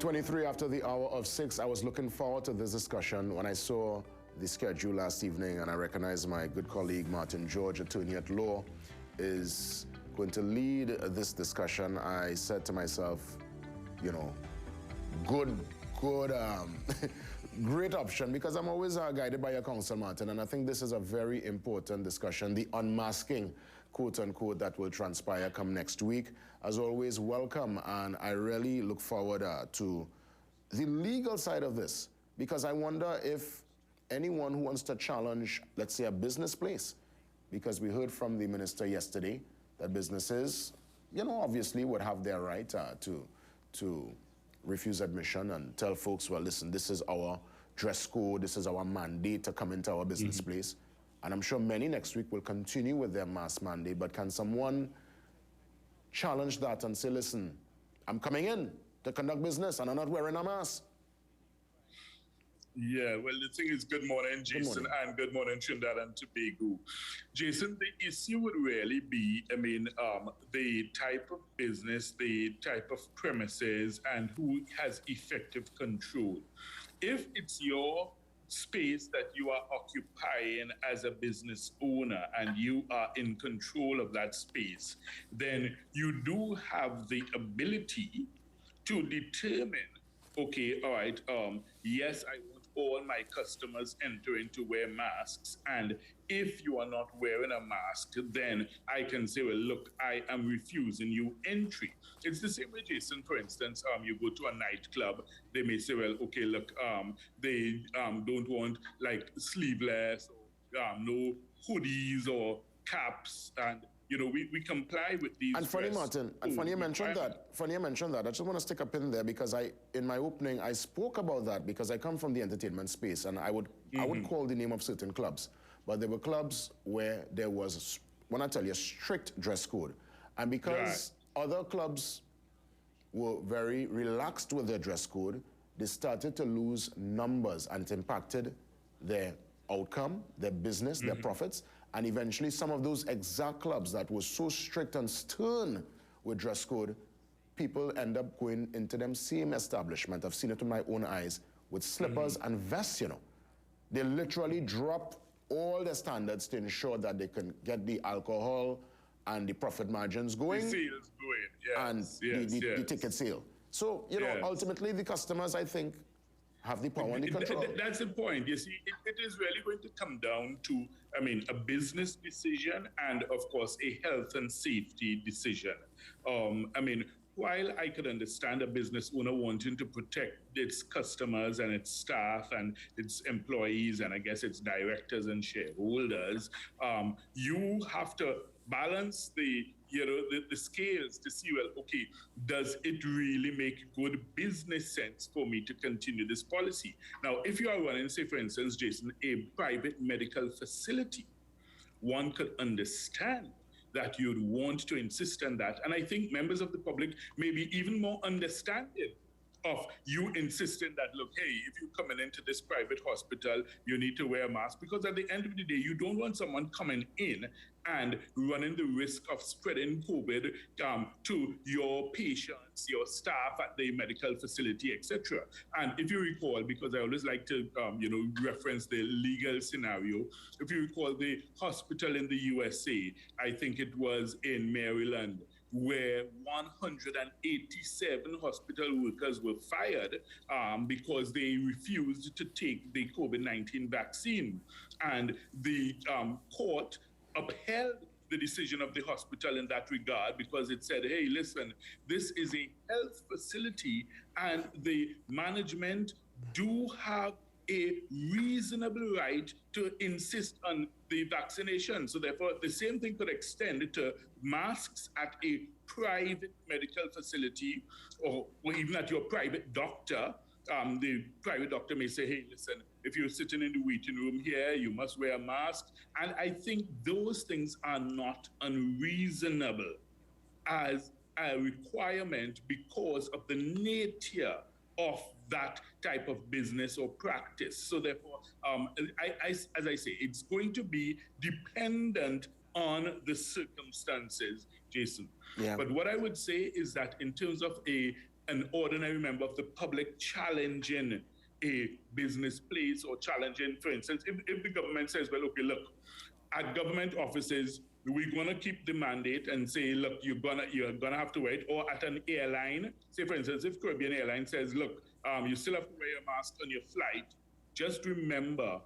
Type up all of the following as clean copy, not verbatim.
23 after the hour of 6. I was looking forward to this discussion when I saw the schedule last evening, and I recognized my good colleague Martin George, attorney at law, is going to lead this discussion. I said to myself, you know, great option, because I'm always guided by your counsel, Martin, and I think this is a very important discussion, the unmasking, quote unquote, that will transpire come next week. As always, welcome, and I really look forward to the legal side of this, because I wonder if anyone who wants to challenge, let's say, a business place, because we heard from the minister yesterday that businesses, you know, obviously would have their right to refuse admission and tell folks, well, listen, this is our dress code, this is our mandate to come into our business place. And I'm sure many next week will continue with their mask mandate, but can someone challenge that and say, listen, I'm coming in to conduct business and I'm not wearing a mask? Yeah, well, the thing is, good morning, Jason, and good morning, Trinidad and Tobago. Jason, the issue would really be, the type of business, the type of premises, and who has effective control. If it's your space that you are occupying as a business owner and you are in control of that space, then you do have the ability to determine, okay, all right, yes, I want all my customers entering to wear masks. And if you are not wearing a mask, then I can say, well, look, I am refusing you entry. It's the same way, Jason, for instance, you go to a nightclub, they may say, well, okay, look, they don't want like sleeveless or no hoodies or caps, and you know, we comply with these. And funny, Martin, and funny you mentioned that. I just want to stick a pin there, because in my opening, I spoke about that because I come from the entertainment space, and I would call the name of certain clubs, but there were clubs where there was, when I tell you, strict dress code. And because other clubs were very relaxed with their dress code, they started to lose numbers, and it impacted their outcome, their business, their profits, and eventually some of those exact clubs that were so strict and stern with dress code, people end up going into them same establishment. I've seen it with my own eyes with slippers and vests, you know. They literally drop all their standards to ensure that they can get the alcohol and the profit margins going. The sales going, yes, and the ticket sale. So, you know, ultimately the customers, I think, have the power and the control. That's the point. You see, it is really going to come down to, a business decision and, of course, a health and safety decision. While I could understand a business owner wanting to protect its customers and its staff and its employees and I guess its directors and shareholders, you have to balance the scales to see, well, okay, does it really make good business sense for me to continue this policy? Now, if you are running, say, for instance, Jason, a private medical facility, one could understand that you'd want to insist on that. And I think members of the public may be even more understanding of you insisting that, look, hey, if you're coming into this private hospital, you need to wear a mask, because at the end of the day, you don't want someone coming in and running the risk of spreading COVID to your patients, your staff at the medical facility, etc. And if you recall, because I always like to, reference the legal scenario, if you recall the hospital in the USA, I think it was in Maryland, where 187 hospital workers were fired because they refused to take the COVID-19 vaccine. And the court upheld the decision of the hospital in that regard, because it said, hey, listen, this is a health facility and the management do have a reasonable right to insist on the vaccination. So therefore, the same thing could extend to masks at a private medical facility or even at your private doctor. The private doctor may say, hey, listen, if you're sitting in the waiting room here, you must wear a mask. And I think those things are not unreasonable as a requirement because of the nature of that type of business or practice. So therefore, as I say, it's going to be dependent on the circumstances, Jason. Yeah. But what I would say is that in terms of a an ordinary member of the public challenging a business place or challenging, for instance, if the government says, well, okay, look, at government offices, we're gonna keep the mandate and say, look, you're gonna have to wear it. Or at an airline, say for instance, if Caribbean Airlines says, look, you still have to wear your mask on your flight, just remember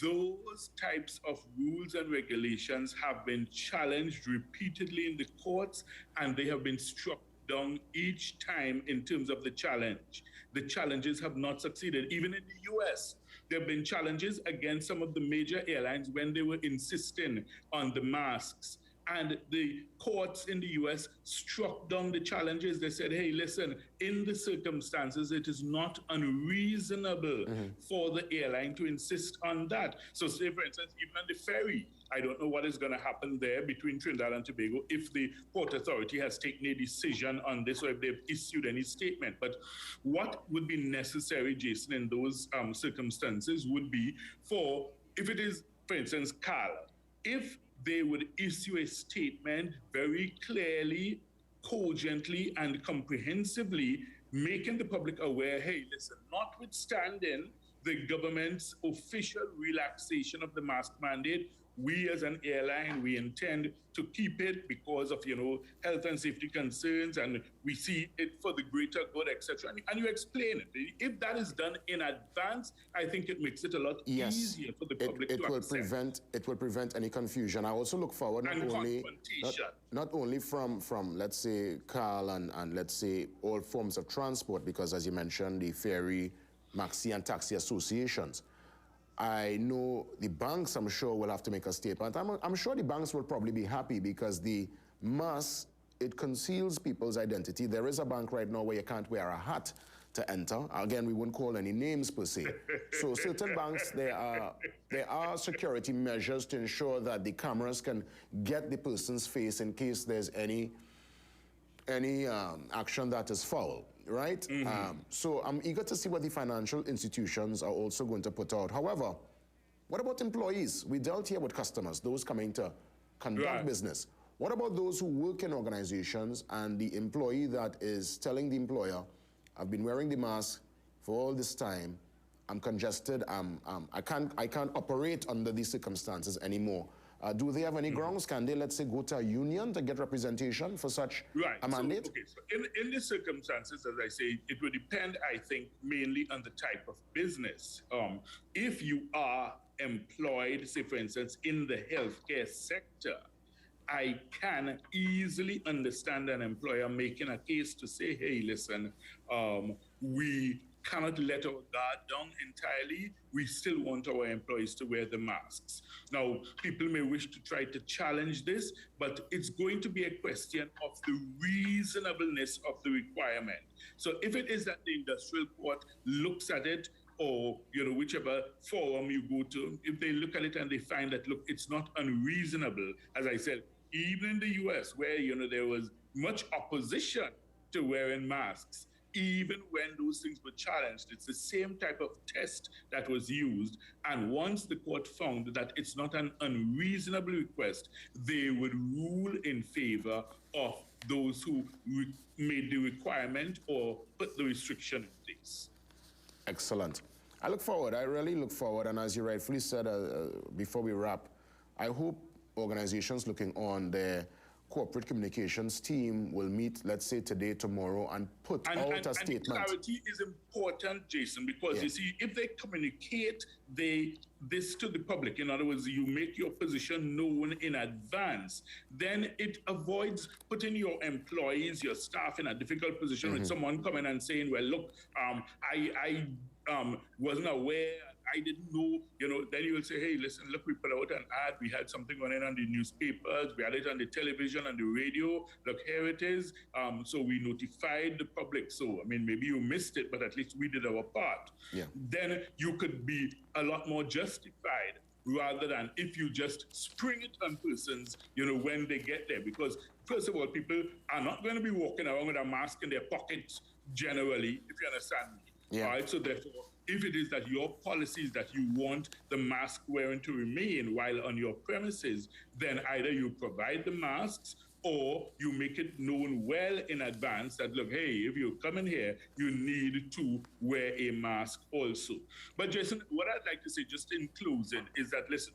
those types of rules and regulations have been challenged repeatedly in the courts, and they have been struck down each time in terms of the challenge. The challenges have not succeeded. Even in the US, there have been challenges against some of the major airlines when they were insisting on the masks. And the courts in the US struck down the challenges. They said, hey, listen, in the circumstances, it is not unreasonable for the airline to insist on that. So say, for instance, even on the ferry, I don't know what is going to happen there between Trinidad and Tobago if the Port Authority has taken a decision on this or if they've issued any statement. But what would be necessary, Jason, in those circumstances would be for, if it is, for instance, CAL, if they would issue a statement very clearly, cogently, and comprehensively, making the public aware, hey, listen, notwithstanding the government's official relaxation of the mask mandate, we as an airline, we intend to keep it because of, health and safety concerns, and we see it for the greater good, etc. And you explain it. If that is done in advance, I think it makes it a lot easier for the public to accept. It will prevent any confusion. I also look forward not only from let's say CAL and let's say all forms of transport, because as you mentioned, the ferry, maxi and taxi associations. I know the banks, I'm sure, will have to make a statement. I'm sure the banks will probably be happy because the mask, it conceals people's identity. There is a bank right now where you can't wear a hat to enter. Again, we won't call any names per se. So certain banks, there are security measures to ensure that the cameras can get the person's face in case there's any action that is foul. Right? So I'm eager to see what the financial institutions are also going to put out. However, what about employees? We dealt here with customers, those coming to conduct business. What about those who work in organizations and the employee that is telling the employer, I've been wearing the mask for all this time, I'm congested, I can't operate under these circumstances anymore. Do they have any grounds? Can they, let's say, go to a union to get representation for such a mandate? So in these circumstances, as I say, it would depend, I think, mainly on the type of business. If you are employed, say, for instance, in the healthcare sector, I can easily understand an employer making a case to say, hey, listen, we cannot let our guard down entirely. We still want our employees to wear the masks. Now, people may wish to try to challenge this, but it's going to be a question of the reasonableness of the requirement. So if it is that the industrial court looks at it, or whichever forum you go to, if they look at it and they find that, look, it's not unreasonable, as I said, even in the US, where there was much opposition to wearing masks, even when those things were challenged, it's the same type of test that was used. And once the court found that it's not an unreasonable request, they would rule in favor of those who made the requirement or put the restriction in place. Excellent. I really look forward. And as you rightfully said before we wrap, I hope organizations looking on their corporate communications team will meet, let's say today, tomorrow, and put out a statement. And clarity is important, Jason, because you see, if they communicate this to the public, in other words, you make your position known in advance, then it avoids putting your employees, your staff in a difficult position with someone coming and saying, well, look, I wasn't aware, I didn't know, then you will say, hey, listen, look, we put out an ad, we had something going on the newspapers, we had it on the television, on the radio, look, here it is. So we notified the public. So, maybe you missed it, but at least we did our part. Yeah. Then you could be a lot more justified rather than if you just spring it on persons, when they get there. Because first of all, people are not going to be walking around with a mask in their pockets generally, if you understand me. Yeah. All right, so therefore, if it is that your policy is that you want the mask wearing to remain while on your premises, then either you provide the masks or you make it known well in advance that, look, hey, if you're coming here, you need to wear a mask also. But Jason, what I'd like to say just in closing is that, listen,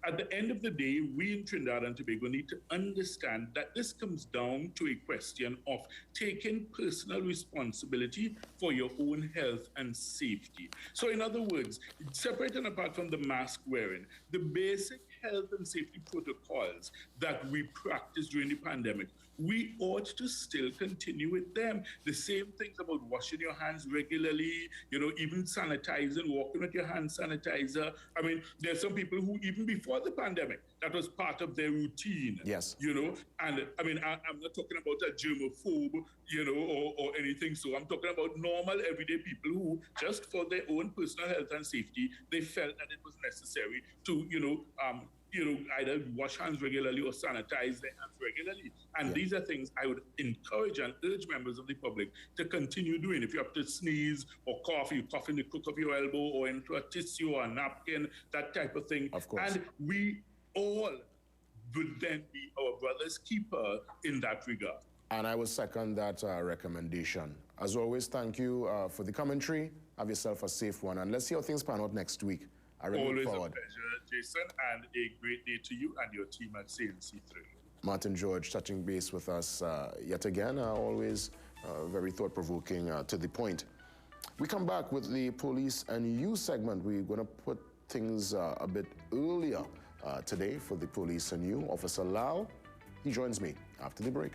at the end of the day, we in Trinidad and Tobago need to understand that this comes down to a question of taking personal responsibility for your own health and safety. So in other words, separate and apart from the mask wearing, the basic health and safety protocols that we practiced during the pandemic, we ought to still continue with them. The same things about washing your hands regularly, even sanitizing, walking with your hand sanitizer. I mean, there's some people who, even before the pandemic, that was part of their routine. Yes. And I mean, I'm not talking about a germaphobe, or anything. So I'm talking about normal, everyday people who, just for their own personal health and safety, they felt that it was necessary to, either wash hands regularly or sanitize their hands regularly. And these are things I would encourage and urge members of the public to continue doing. If you have to sneeze or cough, you cough in the crook of your elbow or into a tissue or a napkin, that type of thing. Of course. And we all would then be our brother's keeper in that regard. And I will second that recommendation. As always, thank you for the commentary. Have yourself a safe one. And let's see how things pan out next week. I really Always look forward. a pleasure, Jason, and a great day to you and your team at CNC3. Martin George touching base with us yet again, always very thought-provoking, to the point. We come back with the Police and You segment. We're going to put things a bit earlier today for the Police and You. Officer Lau, he joins me after the break.